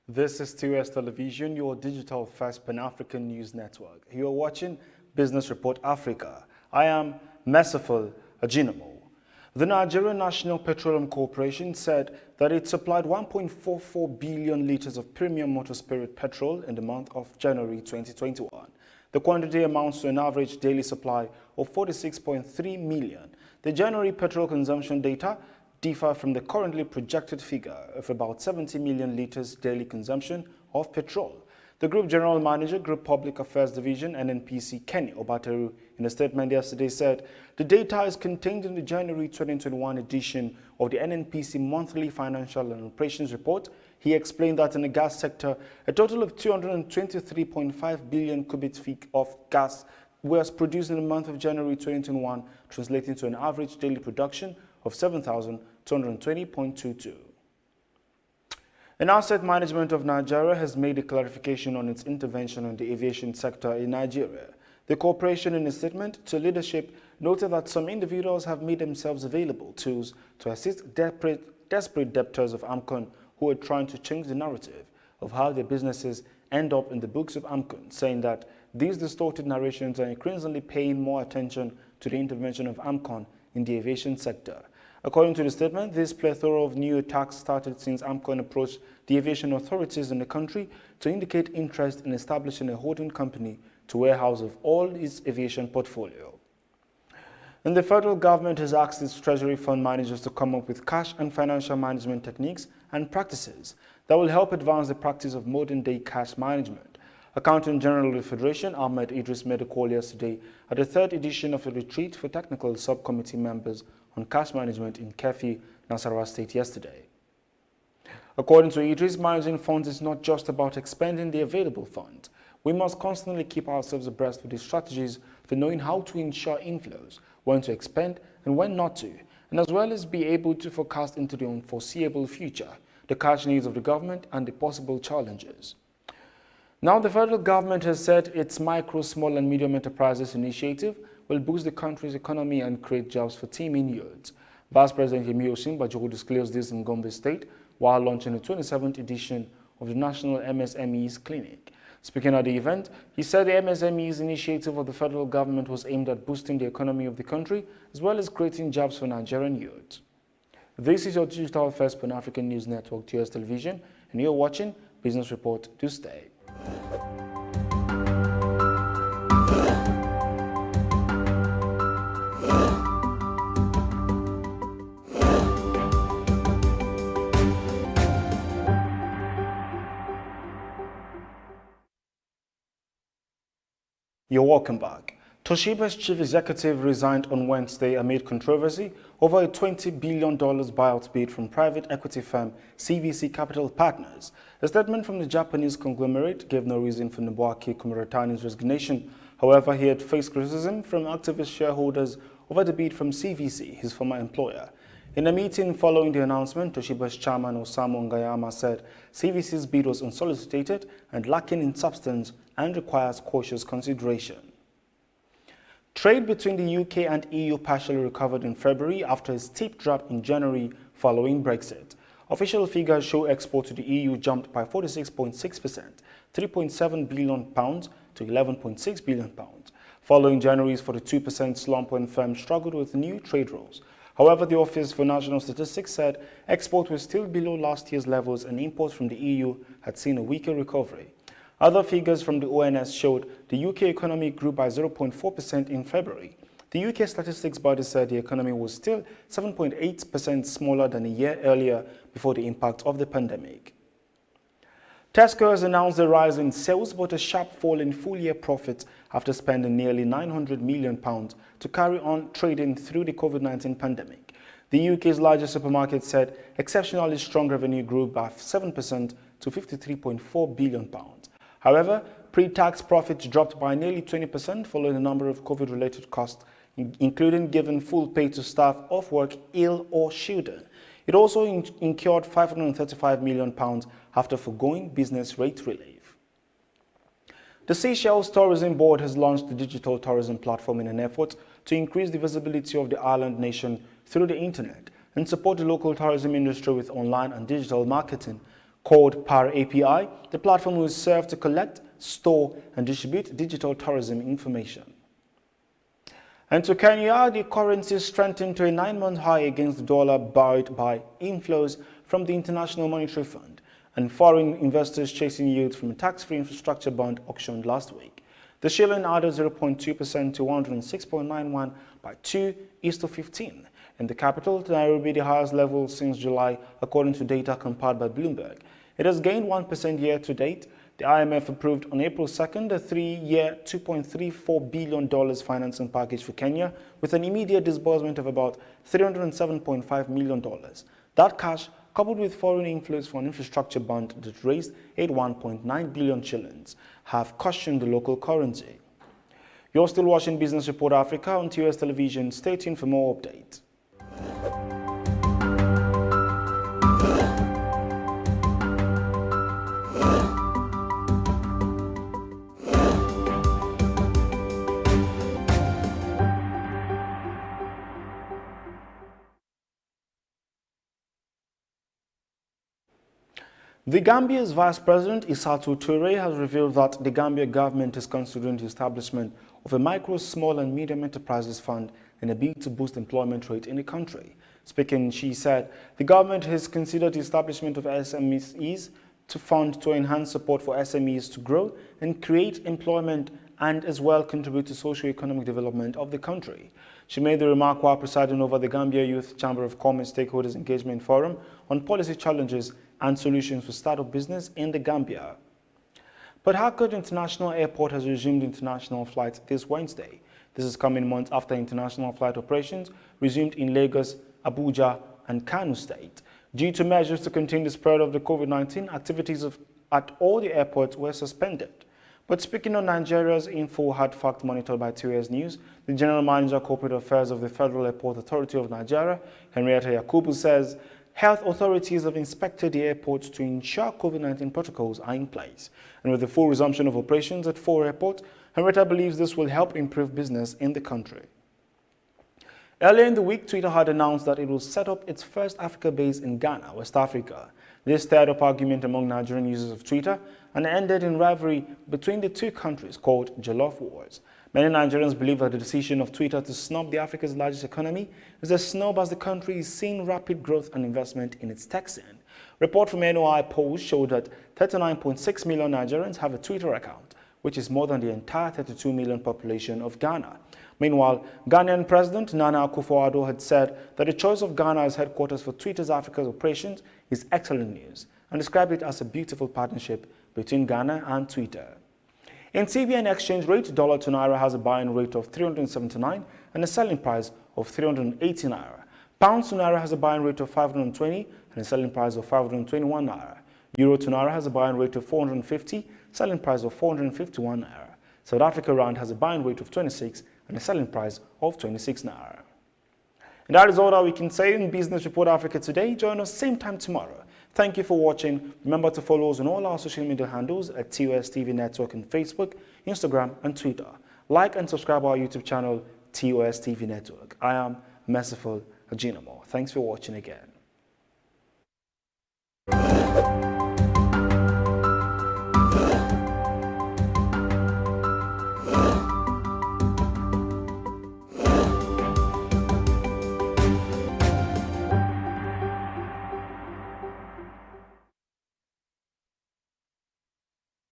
This is TOS Television, your digital first Pan-African news network. You are watching Business Report Africa. I am Merciful Ajinamo. The Nigerian National Petroleum Corporation said that it supplied 1.44 billion litres of premium motor spirit petrol in the month of January 2021. The quantity amounts to an average daily supply of 46.3 million. The January petrol consumption data differ from the currently projected figure of about 70 million litres daily consumption of petrol. The Group General Manager, Group Public Affairs Division, NNPC, Kenny Obateru, in a statement yesterday said the data is contained in the January 2021 edition of the NNPC Monthly Financial and Operations Report. He explained that in the gas sector, a total of 223.5 billion cubic feet of gas was produced in the month of January 2021, translating to an average daily production of 7,220.22. An Asset Management of Nigeria has made a clarification on its intervention in the aviation sector in Nigeria. The corporation, in a statement to leadership, noted that some individuals have made themselves available tools to assist desperate debtors of AMCON who are trying to change the narrative of how their businesses end up in the books of AMCON, saying that these distorted narrations are increasingly paying more attention to the intervention of AMCON in the aviation sector. According to the statement, this plethora of new attacks started since AMCON approached the aviation authorities in the country to indicate interest in establishing a holding company to warehouse of all its aviation portfolio. And the federal government has asked its treasury fund managers to come up with cash and financial management techniques and practices that will help advance the practice of modern-day cash management. Accountant General of the Federation, Ahmed Idris, made a call yesterday at the third edition of a retreat for technical subcommittee members on cash management in Kefi, Nasarawa State yesterday. According to Idris, managing funds is not just about expending the available funds. We must constantly keep ourselves abreast with the strategies for knowing how to ensure inflows, when to expend and when not to, and as well as be able to forecast into the unforeseeable future, the cash needs of the government and the possible challenges. Now, the federal government has said its Micro, Small and Medium Enterprises initiative will boost the country's economy and create jobs for teeming youths. Vice President Yemi Osinbajo disclosed this in Gombe State while launching the 27th edition of the National MSMEs Clinic. Speaking at the event, he said the MSMEs initiative of the federal government was aimed at boosting the economy of the country as well as creating jobs for Nigerian youths. This is your digital first Pan-African news network, TOS Television, and you're watching Business Report Tuesday. You're welcome back. Toshiba's chief executive resigned on Wednesday amid controversy over a $20 billion buyout bid from private equity firm CVC Capital Partners. A statement from the Japanese conglomerate gave no reason for Nobuaki Kumaratani's resignation. However, he had faced criticism from activist shareholders over the bid from CVC, his former employer. In a meeting following the announcement, Toshiba's chairman Osamu Ngayama said CVC's bid was unsolicited and lacking in substance and requires cautious consideration. Trade between the UK and EU partially recovered in February after a steep drop in January following Brexit. Official figures show exports to the EU jumped by 46.6%, £3.7 billion to £11.6 billion, following January's 42% slump when firms struggled with new trade rules. However, the Office for National Statistics said exports were still below last year's levels and imports from the EU had seen a weaker recovery. Other figures from the ONS showed the UK economy grew by 0.4% in February. The UK statistics body said the economy was still 7.8% smaller than a year earlier before the impact of the pandemic. Tesco has announced a rise in sales but a sharp fall in full-year profits after spending nearly £900 million to carry on trading through the COVID-19 pandemic. The UK's largest supermarket said exceptionally strong revenue grew by 7% to £53.4 billion. However, pre-tax profits dropped by nearly 20% following a number of COVID-related costs, including giving full pay to staff off work, ill or shielded. It also incurred £535 million after foregoing business rate relief. The Seychelles Tourism Board has launched the digital tourism platform in an effort to increase the visibility of the island nation through the internet and support the local tourism industry with online and digital marketing. Called Power API, the platform will serve to collect, store, and distribute digital tourism information. And to Kenya, the currency strengthened to a 9-month high against the dollar, buoyed by inflows from the International Monetary Fund and foreign investors chasing yields from a tax-free infrastructure bond auctioned last week. The shilling added 0.2% to 106.91 by 2:15. In the capital, Nairobi, the highest level since July, according to data compiled by Bloomberg. It has gained 1% year to date. The IMF approved on April 2nd a 3-year $2.34 billion financing package for Kenya with an immediate disbursement of about $307.5 million. That cash, coupled with foreign inflows for an infrastructure bond that raised 81.9 billion shillings, have cushioned the local currency. You're still watching Business Report Africa on TOS Television. Stay tuned for more updates. The Gambia's Vice President Isatou Toure has revealed that the Gambia government is considering the establishment of a micro, small and medium enterprises fund in a bid to boost employment rate in the country. Speaking, she said the government has considered the establishment of SMEs to fund to enhance support for SMEs to grow and create employment and as well contribute to socio-economic development of the country. She made the remark while presiding over the Gambia Youth Chamber of Commerce Stakeholders Engagement Forum on policy challenges and solutions for startup business in the Gambia. Port Harcourt International Airport has resumed international flights this Wednesday. This is coming months after international flight operations resumed in Lagos, Abuja, and Kano State. Due to measures to contain the spread of the COVID-19, activities at all the airports were suspended. But speaking on Nigeria's info hard fact monitored by TOS News, the General Manager Corporate Affairs of the Federal Airport Authority of Nigeria, Henrietta Yakubu, says health authorities have inspected the airports to ensure COVID-19 protocols are in place. And with the full resumption of operations at 4 airports, Henrietta believes this will help improve business in the country. Earlier in the week, Twitter had announced that it will set up its first Africa base in Ghana, West Africa. This stirred up argument among Nigerian users of Twitter and ended in rivalry between the two countries called Jollof Wars. Many Nigerians believe that the decision of Twitter to snub the Africa's largest economy is a snub as the country is seeing rapid growth and investment in its tech scene. Report from NOI polls showed that 39.6 million Nigerians have a Twitter account, which is more than the entire 32 million population of Ghana. Meanwhile, Ghanaian President Nana Akufo-Addo had said that the choice of Ghana as headquarters for Twitter's Africa's operations is excellent news and described it as a beautiful partnership between Ghana and Twitter. In CBN exchange rate, dollar to naira has a buying rate of 379 and a selling price of 380 naira. Pounds to naira has a buying rate of 520 and a selling price of 521 naira. Euro to naira has a buying rate of 450, selling price of 451 naira. South Africa rand has a buying rate of 26 and a selling price of 26 naira. And that is all that we can say in Business Report Africa today. Join us same time tomorrow. Thank you for watching. Remember to follow us on all our social media handles at TOS TV Network on Facebook, Instagram, and Twitter. Like and subscribe our YouTube channel, TOS TV Network. I am Merciful Ajinamo. Thanks for watching again.